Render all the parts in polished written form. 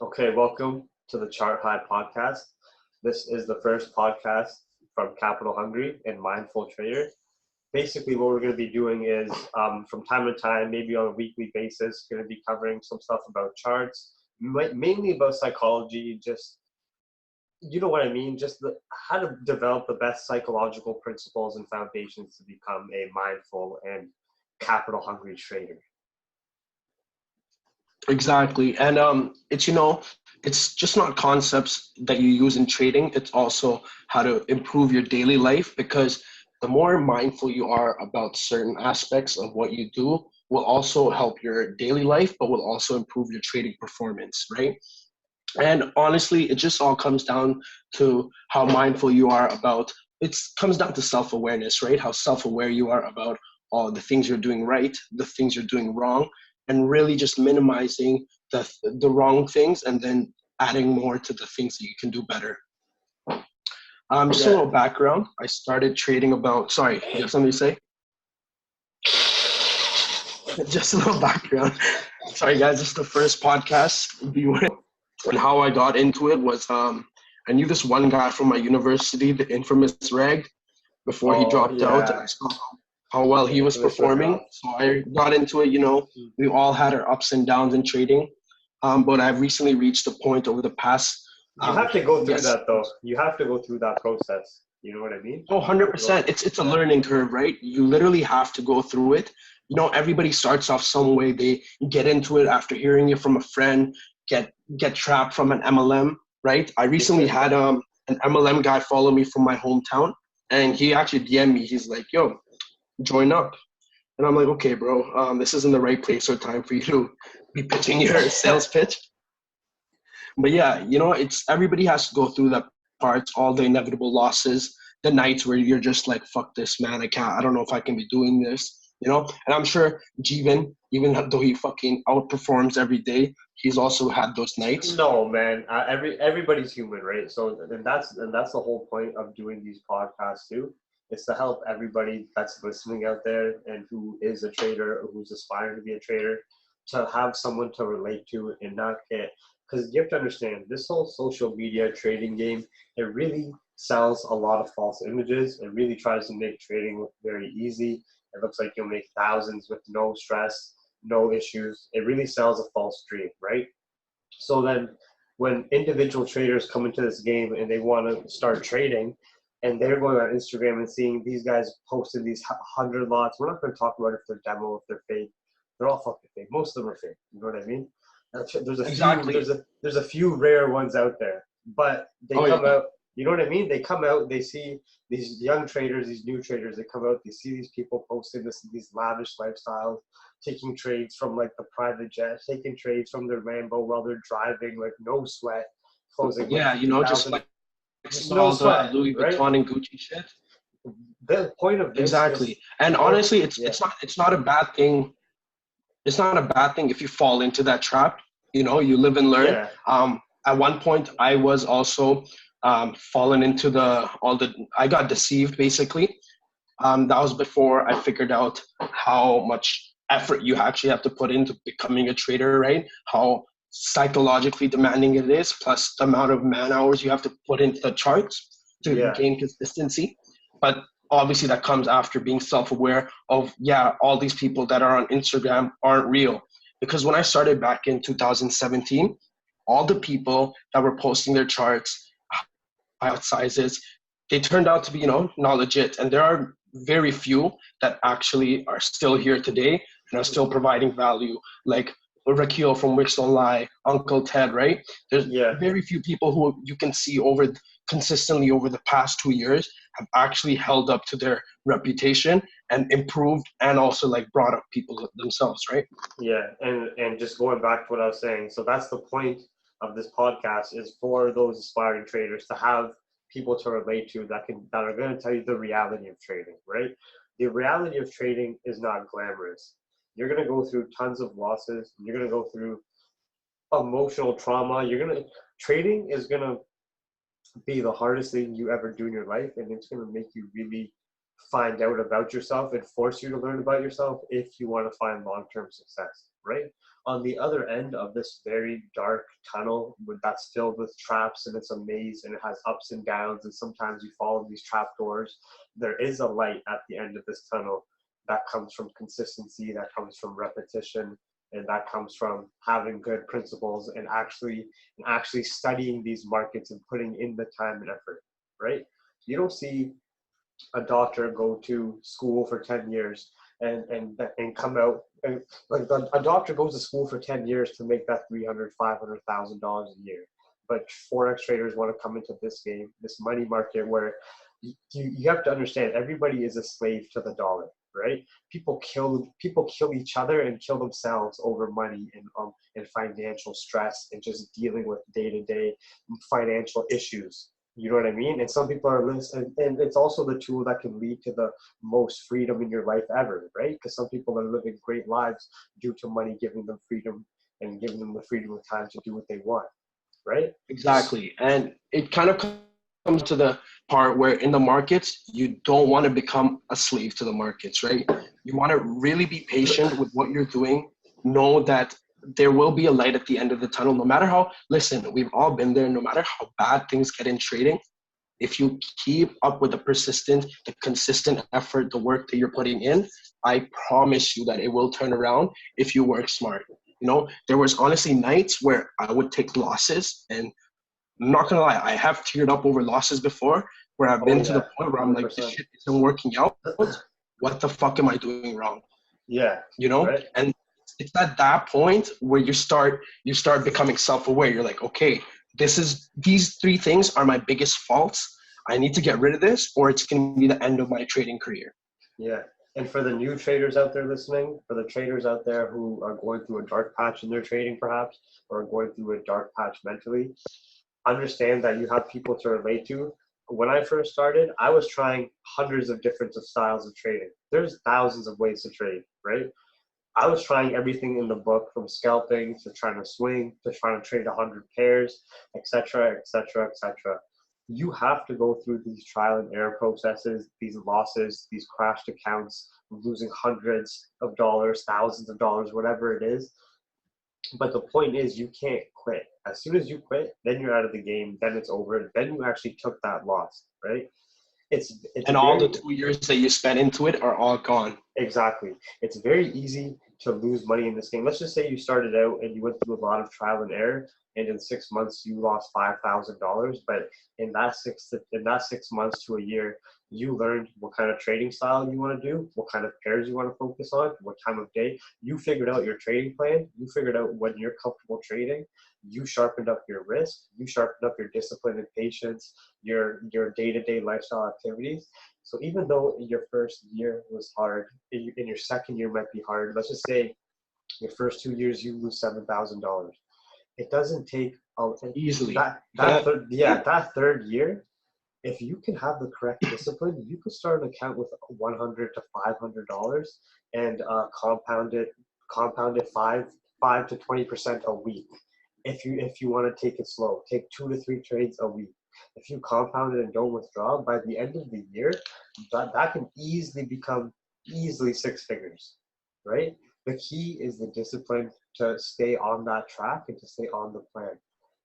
Okay, welcome to the Chart High podcast. This is the first podcast from Capital Hungry and Mindful Trader. Basically, what we're going to be doing is from time to time, maybe on a weekly basis, going to be covering some stuff about charts, mainly about psychology, just you know what I mean, how to develop the best psychological principles and foundations to become a mindful and capital hungry trader. Exactly. And it's just not concepts that you use in trading. It's also how to improve your daily life because the more mindful you are about certain aspects of what you do will also help your daily life, but will also improve your trading performance, right? And honestly, it just all comes down to how mindful you are about it comes down to self-awareness, right? How self-aware you are about all the things you're doing right, the things you're doing wrong, and really just minimizing the wrong things and then adding more to the things that you can do better. Just a Yeah. little background. I started trading about, sorry, you have something to say? Just a little background. Sorry, guys, this is the first podcast. And how I got into it was I knew this one guy from my university, the infamous Reg, before he Oh dropped out, and I yeah, saw how well he was infamous Red performing. Rock. So I got into it. We all had our ups and downs in trading, but I've recently reached a point over the past, You have to go through yes, that though. You have to go through that process. You know what I mean? oh, You have to go 100%. through. It's a Yeah. learning curve, right? You literally have to go through it. Everybody starts off some way. They get into it after hearing it from a friend, get trapped from an MLM, right? I recently had an MLM guy follow me from my hometown, and he actually DM'd me. He's like, "Yo, join up." And I'm like, "Okay, bro, this isn't the right place or time for you to be pitching your sales pitch." But yeah, it's everybody has to go through that parts, all the inevitable losses, the nights where you're just like, fuck this, man, I don't know if I can be doing this. And I'm sure Jevan, even though he fucking outperforms every day, he's also had those nights. No, man. Everybody's human, right? So, and that's the whole point of doing these podcasts too. Is to help everybody that's listening out there and who is a trader or who's aspiring to be a trader to have someone to relate to and not get. Because you have to understand this whole social media trading game. It really sells a lot of false images. It really tries to make trading look very easy. It looks like you'll make thousands with no stress, no issues. It really sells a false dream, right? So then when individual traders come into this game and they want to start trading and they're going on Instagram and seeing these guys posted these 100 lots, we're not going to talk about if they're demo, if they're fake. They're all fucking fake. Most of them are fake. You know what I mean? There's a few Exactly. there's a few rare ones out there, but they Oh come yeah. out. You know what I mean? They come out. They see these young traders, these new traders. They come out. They see these people posting these lavish lifestyles, taking trades from like the private jet, taking trades from their Lambo while they're driving, like no sweat, closing like Yeah, fifty just thousand, flexing just no all the sweat, Louis right? Vuitton and Gucci shit. The point of this is Exactly. And the point. honestly, it's Yeah, it's not a bad thing. It's not a bad thing if you fall into that trap. You live and learn. yeah, At one point, I was also fallen into I got deceived basically. That was before I figured out how much effort you actually have to put into becoming a trader, right? How psychologically demanding it is, plus the amount of man hours you have to put into the charts to yeah, gain consistency. But obviously, that comes after being self aware of, yeah, all these people that are on Instagram aren't real. Because when I started back in 2017, all the people that were posting their charts, high sizes, they turned out to be, not legit. And there are very few that actually are still here today and are still providing value, like Rakil from Wix Don't Lie, Uncle Ted, right? There's yeah. very few people who you can see consistently over the past 2 years have actually held up to their reputation and improved and also like brought up people themselves, right? Yeah, and just going back to what I was saying, so that's the point of this podcast is for those aspiring traders to have people to relate to that are going to tell you the reality of trading, right? The reality of trading is not glamorous. You're going to go through tons of losses. You're going to go through emotional trauma. Trading is going to be the hardest thing you ever do in your life, and it's going to make you really find out about yourself and force you to learn about yourself if you want to find long-term success, right? on the other end of this very dark tunnel that's filled with traps, and it's a maze, and it has ups and downs, and sometimes you follow these trap doors, there is a light at the end of this tunnel that comes from consistency, that comes from repetition, and that comes from having good principles and actually studying these markets and putting in the time and effort, right? You don't see a doctor go to school for 10 years and come out and like a doctor goes to school for 10 years to make that $300,000-$500,000 a year, but forex traders want to come into this game, this money market, where you have to understand everybody is a slave to the dollar, right? People kill each other and kill themselves over money and financial stress and just dealing with day-to-day financial issues. You know what I mean? And some people are listening, and it's also the tool that can lead to the most freedom in your life ever, right? Because some people are living great lives due to money giving them freedom and giving them the freedom of time to do what they want, right? Exactly. And it kind of comes to the part where in the markets, you don't want to become a slave to the markets, right? You want to really be patient with what you're doing. Know that there will be a light at the end of the tunnel, no matter how, listen, we've all been there, no matter how bad things get in trading. If you keep up with the consistent effort, the work that you're putting in, I promise you that it will turn around if you work smart. You know, there was honestly nights where I would take losses, and I'm not gonna lie, I have teared up over losses before, where I've been to the point where I'm like, this 100%. shit isn't working out. What the fuck am I doing wrong? Yeah, You know? right. And it's at that point where you start becoming self-aware. You're like, okay, these three things are my biggest faults. I need to get rid of this, or it's gonna be the end of my trading career. Yeah. And for the new traders out there listening, for the traders out there who are going through a dark patch in their trading perhaps, or going through a dark patch mentally, understand that you have people to relate to. When I first started, I was trying hundreds of different styles of trading. There's thousands of ways to trade, right? I was trying everything in the book, from scalping to trying to swing to trying to trade 100 pairs, etc., etc., etc. You have to go through these trial and error processes, these losses, these crashed accounts, losing hundreds of dollars, thousands of dollars, whatever it is. But the point is, you can't quit. As soon as you quit, then you're out of the game. Then it's over. Then you actually took that loss, right? It's And all the very 2 years that you spent into it are all gone. Exactly. It's very easy to lose money in this game. Let's just say you started out and you went through a lot of trial and error, and in 6 months you lost $5,000. But in that 6 months to a year, you learned what kind of trading style you want to do, what kind of pairs you want to focus on, what time of day. You figured out your trading plan. You figured out when you're comfortable trading. You sharpened up your risk. You sharpened up your discipline and patience, your day-to-day lifestyle activities. So even though your first year was hard, in your second year might be hard. Let's just say your first 2 years you lose $7,000. It doesn't take Easily. that third year. If you can have the correct discipline, you could start an account with $100 to $500 and compound it five to 20% a week. If you want to take it slow, take 2 to 3 trades a week. If you compound it and don't withdraw, by the end of the year, that can easily six figures, right? The key is the discipline to stay on that track and to stay on the plan. And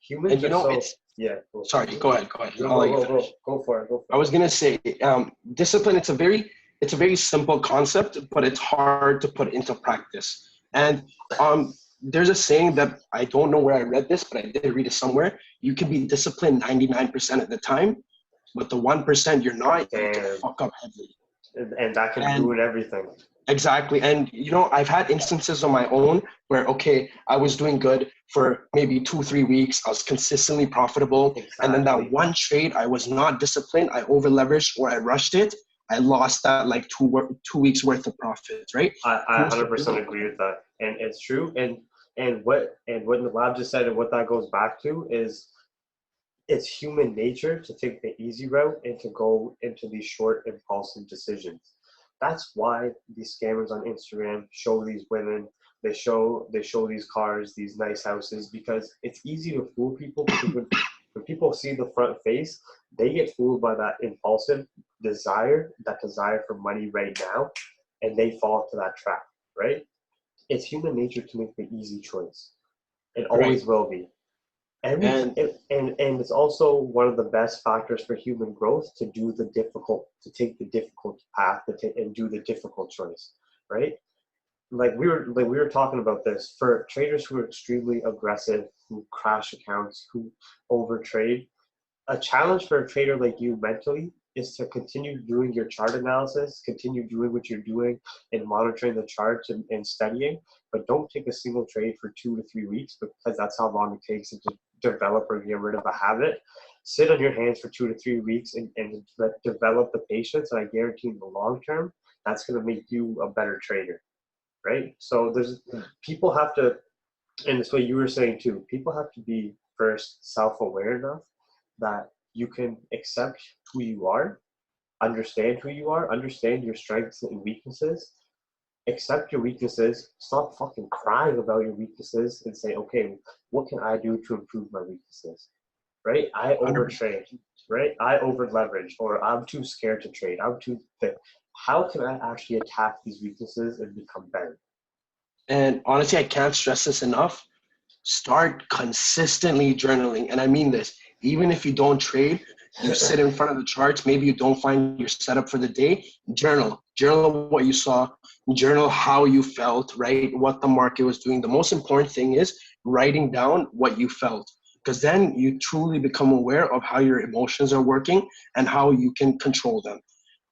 Humans you are know, so it's yeah. sorry, go ahead. No, I'll let you go, finish. go for it. I was gonna say, discipline. It's a very simple concept, but it's hard to put into practice. And there's a saying that I don't know where I read this, but I did read it somewhere. You can be disciplined 99% of the time, but the 1% you're not, you can fuck up heavily. And that can ruin everything. Exactly. And, you know, I've had instances on my own where, okay, I was doing good for maybe 2-3 weeks. I was consistently profitable. Exactly. And then that one trade, I was not disciplined. I over leveraged or I rushed it. I lost that like 2 weeks worth of profits, right? I 100% agree with that. And it's true. And what the lab just said and what that goes back to is it's human nature to take the easy route and to go into these short impulsive decisions. That's why these scammers on Instagram show these women, they show these cars, these nice houses, because it's easy to fool people, because when people see the front face, they get fooled by that impulsive desire, that desire for money right now, and they fall into that trap, right? it's human nature to make the easy choice. It Right. always will be. And And it's also one of the best factors for human growth to take the difficult path and do the difficult choice, right? Like we were talking about this for traders who are extremely aggressive, who crash accounts, who overtrade. A challenge for a trader like you mentally is to continue doing your chart analysis, continue doing what you're doing and monitoring the charts and studying, but don't take a single trade for 2 to 3 weeks because that's how long it takes to develop or get rid of a habit. Sit on your hands for 2 to 3 weeks and develop the patience, and I guarantee in the long term, that's going to make you a better trader, right? So there's people have to, and it's what you were saying too, people have to be first self-aware enough that you can accept who you are, understand who you are, understand your strengths and weaknesses, accept your weaknesses, stop fucking crying about your weaknesses and say, okay, what can I do to improve my weaknesses? Right? I 100%. overtrade, right? I over leverage, or I'm too scared to trade. I'm too thick. How can I actually attack these weaknesses and become better? And honestly, I can't stress this enough. Start consistently journaling. And I mean this, even if you don't trade, you sit in front of the charts, maybe you don't find your setup for the day, journal what you saw, journal how you felt, right? What the market was doing. The most important thing is writing down what you felt, because then you truly become aware of how your emotions are working and how you can control them.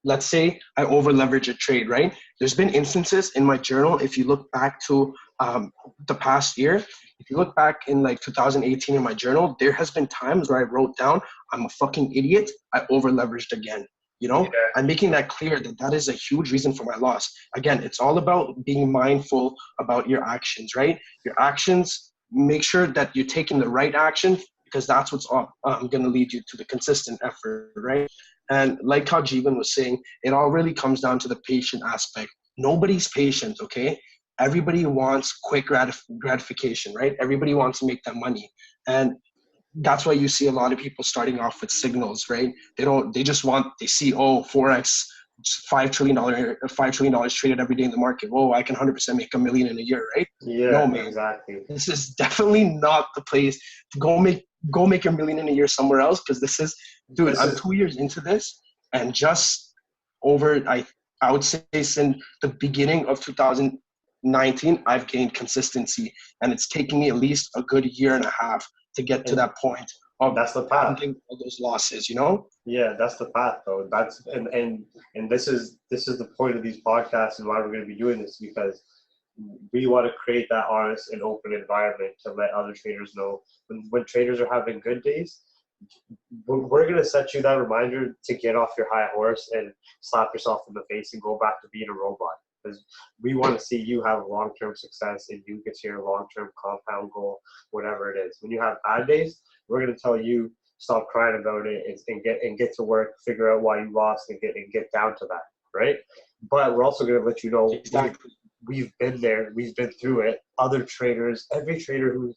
Let's say I over leverage a trade, right? There's been instances in my journal, if you look back to the past year, if you look back in like 2018 in my journal, there has been times where I wrote down, I'm a fucking idiot. I over leveraged again. You Yeah. know, I'm making that clear that that is a huge reason for my loss. Again, it's all about being mindful about your actions, right? Your actions, make sure that you're taking the right action because that's what's going to lead you to the consistent effort, right? And like how Jevan was saying, it all really comes down to the patient aspect. Nobody's patient, okay? Everybody wants quick gratification, right? Everybody wants to make that money. And that's why you see a lot of people starting off with signals, right? They just want, they see, oh, Forex, $5 trillion traded every day in the market. Whoa, I can 100% make $1 million in a year, right? No, Yeah, man. exactly. This is definitely not the place to go make $1 million in a year somewhere else, because this is, dude, This I'm is 2 years into this, and just over I would say since the beginning of 2019, I've gained consistency, and it's taken me at least a good year and a half to get to and that point of that's the path. ending all those losses, you know? Yeah, that's the path though. That's and this is the point of these podcasts and why we're going to be doing this, because we want to create that honest and open environment to let other traders know when traders are having good days. We're going to set you that reminder to get off your high horse and slap yourself in the face and go back to being a robot, because we want to see you have long-term success and you get to your long-term compound goal, whatever it is. When you have bad days, we're going to tell you stop crying about it and get to work, figure out why you lost and get down to that, right? But we're also going to let you know Exactly. we've been there, we've been through it. Other traders, every trader who's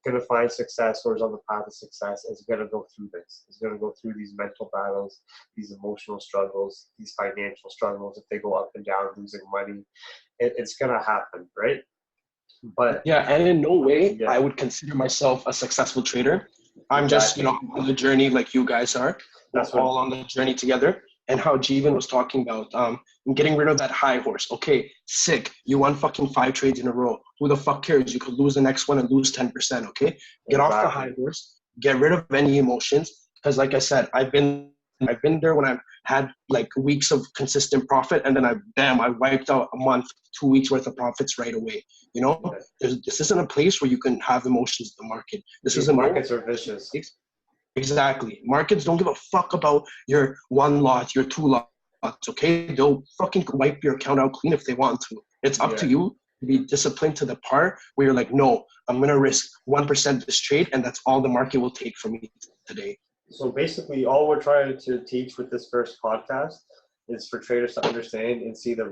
going to find success or is on the path of success is going to go through this. Is going to go through these mental battles, these emotional struggles, these financial struggles. If they go up and down, losing money, it's going to happen, right? But Yeah, and in no way yeah, I would consider myself a successful trader. I'm just, exactly. on the journey like you guys are. We're That's what. all on the journey together. And how Jeevan was talking about getting rid of that high horse. Okay, sick. You won fucking 5 trades in a row. Who the fuck cares? You could lose the next one and lose 10%. Okay, get off the high Exactly. horse. Get rid of any emotions. Because like I said, I've been there when I've had like weeks of consistent profit, and then I wiped out a month, 2 weeks worth of profits right away. You know, Yeah. this isn't a place where you can have emotions in the market. This is These a no. markets are vicious. Exactly. Markets don't give a fuck about your one lot, your two lots. Okay, they'll fucking wipe your account out clean if they want to. It's up to Yeah. you to be disciplined to the part where you're like, no, I'm gonna risk 1% this trade, and that's all the market will take from me today. So basically, all we're trying to teach with this first podcast is for traders to understand and see the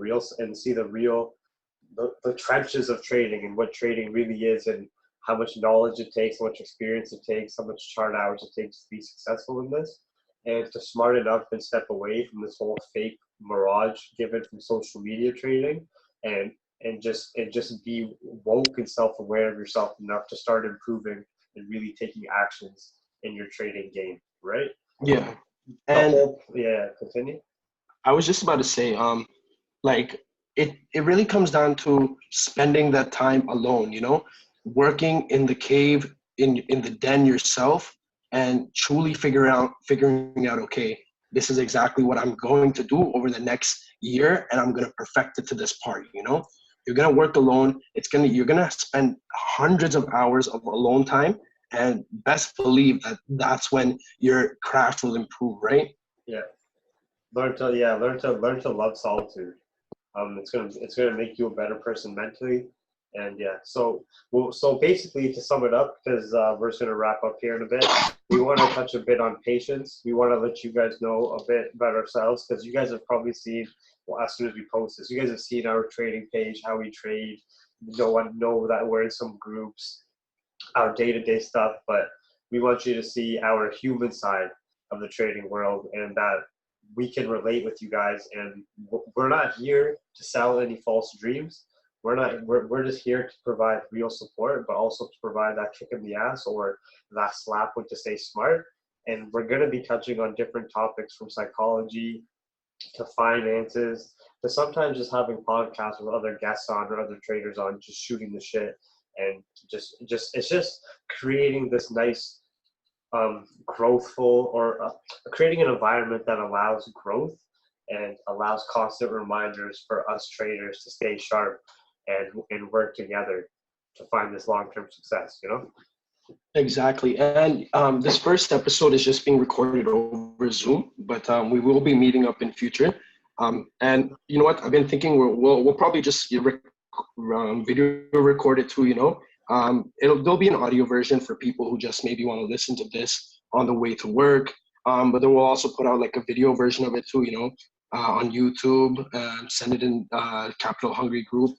trenches of trading and what trading really is, and how much knowledge it takes, how much experience it takes, how much chart hours it takes to be successful in this, and to smart enough and step away from this whole fake mirage given from social media trading, and and just be woke and self-aware of yourself enough to start improving and really taking actions in your trading game, right? Yeah. The And whole, yeah, continue. I was just about to say, like it really comes down to spending that time alone, working in the cave, in the den yourself, and truly figuring out, okay, this is exactly what I'm going to do over the next year, and I'm gonna perfect it to this part. You're gonna work alone. You're gonna spend hundreds of hours of alone time, and best believe that that's when your craft will improve, right? Yeah, learn to love solitude. It's gonna make you a better person mentally, and yeah. So basically, to sum it up, because we're just gonna wrap up here in a bit. We want to touch a bit on patience. We want to let you guys know a bit about ourselves, because you guys have probably seen, well, as soon as we post this, you guys have seen our trading page, how we trade. No one know that we're in some groups, our day-to-day stuff, but we want you to see our human side of the trading world, and that we can relate with you guys. And we're not here to sell any false dreams. We're just here to provide real support, but also to provide that kick in the ass or that slap when to stay smart. And we're going to be touching on different topics, from psychology to finances to sometimes just having podcasts with other guests on or other traders on, just shooting the shit, and just it's just creating this nice growthful, or creating an environment that allows growth and allows constant reminders for us traders to stay sharp and work together to find this long-term success. Exactly. And this first episode is just being recorded over Zoom, but we will be meeting up in future. And you know what? I've been thinking we'll probably just video record it too. There'll be an audio version for people who just maybe want to listen to this on the way to work. But then we'll also put out like a video version of it too, on YouTube, send it in Capital Hungry group.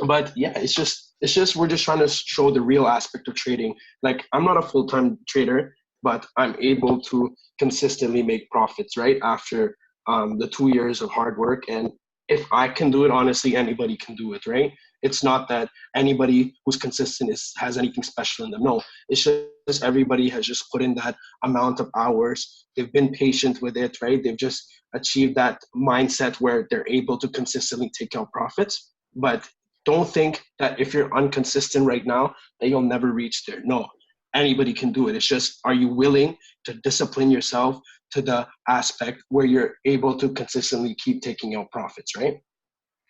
But yeah, it's just we're just trying to show the real aspect of trading. Like, I'm not a full-time trader, but I'm able to consistently make profits right after the 2 years of hard work. And if I can do it, honestly, anybody can do it, right? It's not that anybody who's consistent has anything special in them. No, it's just everybody has just put in that amount of hours. They've been patient with it, right? They've just achieved that mindset where they're able to consistently take out profits. But don't think that if you're inconsistent right now, that you'll never reach there. No, anybody can do it. It's just, are you willing to discipline yourself to the aspect where you're able to consistently keep taking out profits, right?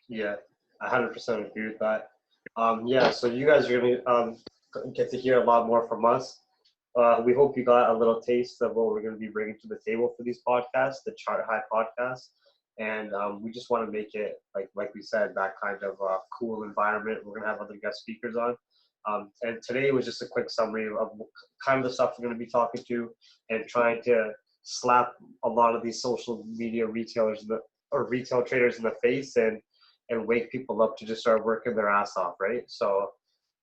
Yeah, I 100% agree with that. Yeah, so you guys are gonna get to hear a lot more from us. We hope you got a little taste of what we're going to be bringing to the table for these podcasts, the Chart High podcast. And we just want to make it, like we said, that kind of cool environment. We're going to have other guest speakers on. And today was just a quick summary of kind of the stuff we're going to be talking to, and trying to slap a lot of these social media retailers or retail traders in the face, and wake people up to just start working their ass off, right? So,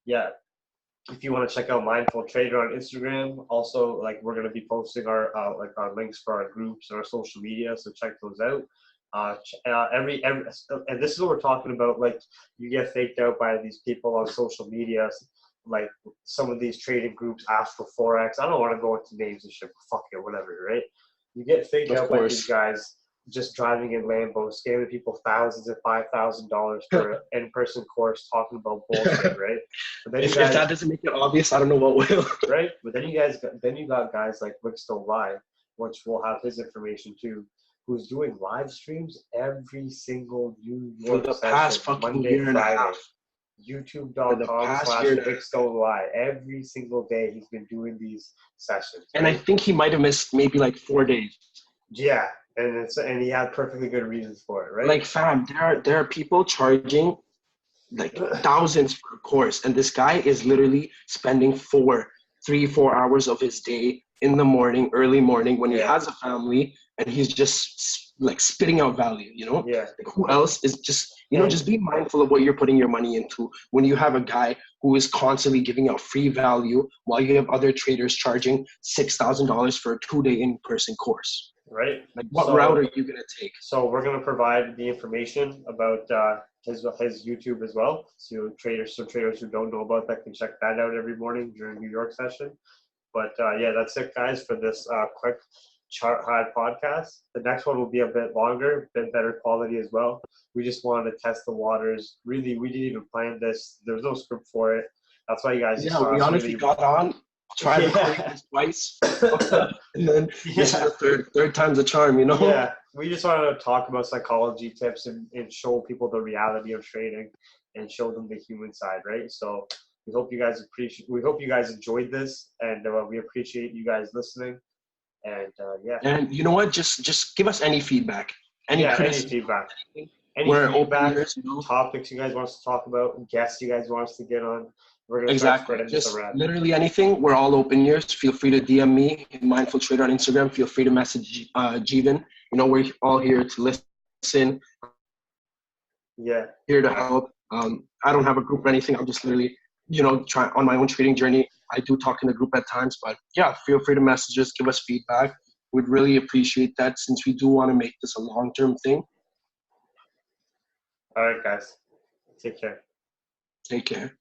yeah, if you want to check out Mindful Trader on Instagram, also, like, we're going to be posting our our links for our groups and our social media, so check those out. Every and this is what we're talking about. Like, you get faked out by these people on social media. Like, some of these trading groups ask for forex. I don't want to go into names and shit. Fuck it, whatever, right? You get faked out by these guys just driving in Lambos, scamming people thousands and $5,000 for an in-person course, talking about bullshit, right? But then If that doesn't make it obvious, I don't know what will. Right? But then you got guys like Wix Don't Lie, which will have his information too, who's doing live streams every single New York For the session, past fucking Monday, year and a Friday. half. YouTube.com/Wix Don't Lie. Every single day he's been doing these sessions. And I think he might have missed maybe like 4 days. Yeah, and he had perfectly good reasons for it, right? Like, fam, there are people charging like thousands for a course, and this guy is literally spending 3-4 hours of his day in the morning, early morning, when he has a family, and he's just like spitting out value. Yeah. Like, who else is just just be mindful of what you're putting your money into when you have a guy who is constantly giving out free value while you have other traders charging $6,000 for a 2-day in-person course. right? Like, what So, route are you gonna take? so we're gonna provide the information about his YouTube as well. So traders who don't know about that can check that out every morning during New York session. But yeah, that's it, guys, for this quick chart high podcast. The next one will be a bit longer, a bit better quality as well. We just wanted to test the waters. Really, we didn't even plan this. There was no script for it. That's why you guys just Yeah, saw we us honestly really. got on, tried recording Yeah. this twice, and then this is Yeah. the third time's a charm, you know? Yeah. We just wanted to talk about psychology tips and show people the reality of trading and show them the human side, right? So we hope you guys enjoyed this, and we appreciate you guys listening. And yeah, And you know what? Just give us any feedback, any yeah, any criticism, feedback, anything. We're open feedback, ears, you know? topics you guys want us to talk about, guests you guys want us to get on. We're gonna try to Exactly. spread this Just around. literally anything. We're all open ears. Feel free to DM me, Mindful Trader on Instagram. Feel free to message Jevan. You know, we're all here to listen, Yeah, here to help. I don't have a group or anything. I'm just literally, you know, trying on my own trading journey. I do talk in a group at times, but yeah, feel free to message us, give us feedback. We'd really appreciate that since we do want to make this a long-term thing. all right, guys, take care. Take care.